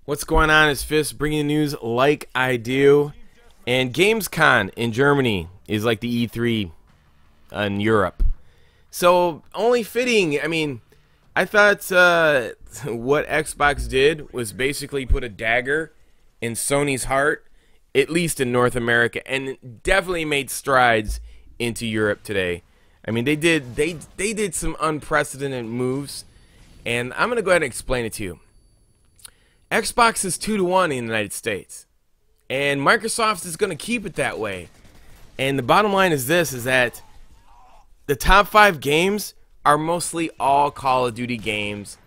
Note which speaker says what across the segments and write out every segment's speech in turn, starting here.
Speaker 1: What's going on? Is Fist bringing the news like I do. And Gamescom in Germany is like the E3 in Europe. So only fitting. I mean, I thought what Xbox did was basically put a dagger in Sony's heart, at least in North America, and definitely made strides into Europe today. I mean, they did some unprecedented moves, and I'm gonna go ahead and explain it to you. Xbox is 2-1 in the United States, and Microsoft is going to keep it that way. And the bottom line is this: is that the top 5 games are mostly all Call of Duty games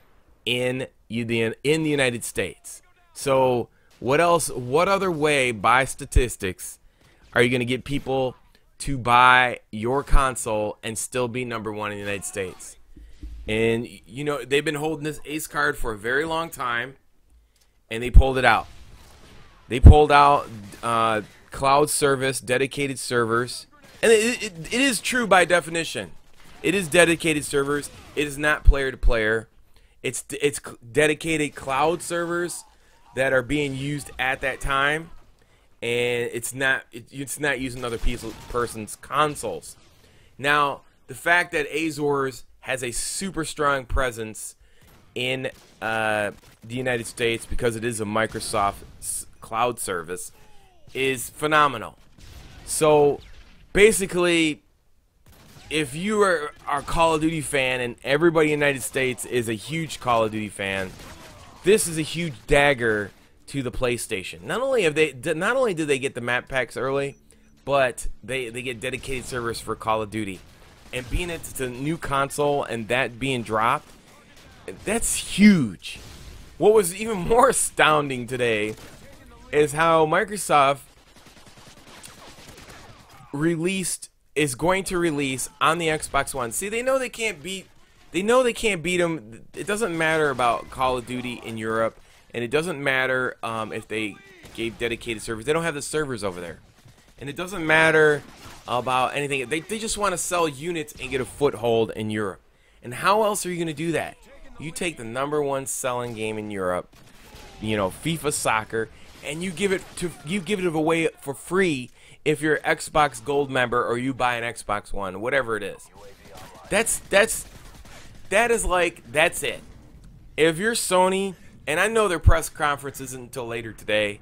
Speaker 1: in the United States. So what else? What other way, by statistics, are you going to get people to buy your console and still be #1 in the United States? And you know, they've been holding this ace card for a very long time. And they pulled it out. They pulled out cloud service, dedicated servers. And it is true by definition. It is dedicated servers. It is not player to player. It's dedicated cloud servers that are being used at that time. And it's not using other person's consoles. Now, the fact that Azores has a super strong presence in the United States, because it is a Microsoft cloud service, is phenomenal. So basically, if you are a Call of Duty fan, and everybody in the United States is a huge Call of Duty fan, this is a huge dagger to the PlayStation. Not only do they get the map packs early, but they get dedicated servers for Call of Duty. And being it's a new console and that being dropped, that's huge. What was even more astounding today is how Microsoft is going to release on the Xbox One. See, they know they can't beat them. It doesn't matter about Call of Duty in Europe, and it doesn't matter if they gave dedicated servers. They don't have the servers over there. And it doesn't matter about anything. They just want to sell units and get a foothold in Europe. And how else are you going to do that? You take the #1 selling game in Europe, you know, FIFA Soccer, and you give it away for free if you're an Xbox Gold member or you buy an Xbox One, whatever it is. That's it. If you're Sony, and I know their press conference isn't until later today,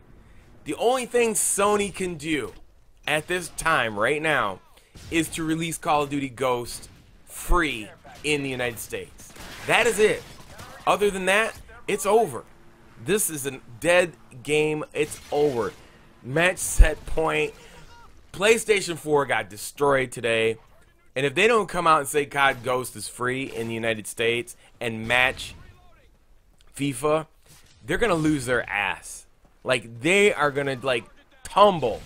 Speaker 1: the only thing Sony can do at this time right now is to release Call of Duty Ghosts free in the United States. That is it. Other than that, it's over. This is a dead game. It's over. Match set point. PlayStation 4 got destroyed today. And if they don't come out and say COD Ghost is free in the United States and match FIFA, they're going to lose their ass. Like, they are going to, like, tumble.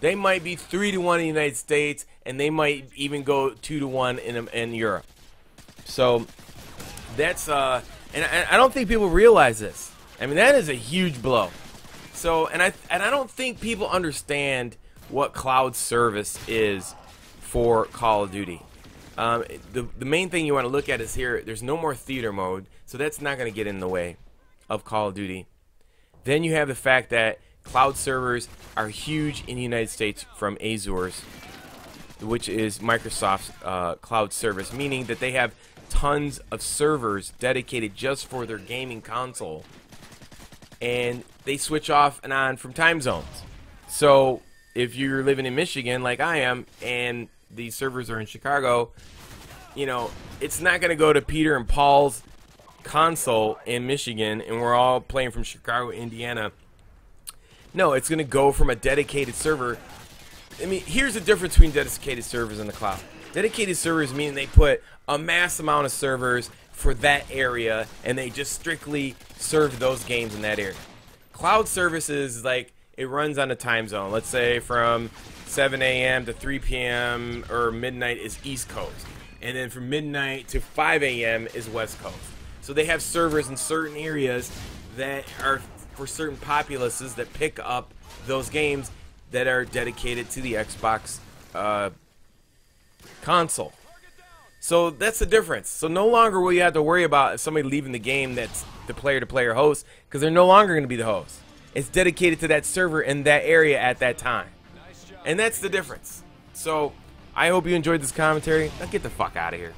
Speaker 1: They might be 3-1 in the United States, and they might even go 2-1 in Europe. So that's and I don't think people realize this. I mean, that is a huge blow. So and I don't think people understand what cloud service is for Call of Duty. The main thing you want to look at is here. There's no more theater mode, so that's not going to get in the way of Call of Duty. Then you have the fact that cloud servers are huge in the United States from Azores, which is Microsoft's cloud service, meaning that they have tons of servers dedicated just for their gaming console, and they switch off and on from time zones. So if you're living in Michigan like I am and these servers are in Chicago, you know, it's not going to go to Peter and Paul's console in Michigan and we're all playing from Chicago, Indiana. No, it's going to go from a dedicated server. I mean, here's the difference between dedicated servers and the cloud. Dedicated servers mean they put a mass amount of servers for that area, and they just strictly serve those games in that area. Cloud services, like, it runs on a time zone. Let's say from 7 a.m. to 3 p.m. or midnight is East Coast, and then from midnight to 5 a.m. is West Coast. So they have servers in certain areas that are for certain populaces that pick up those games that are dedicated to the Xbox console. So that's the difference. So no longer will you have to worry about somebody leaving the game that's the player-to-player host, because they're no longer going to be the host. It's dedicated to that server in that area at that time. And that's the difference. So I hope you enjoyed this commentary. Now get the fuck out of here.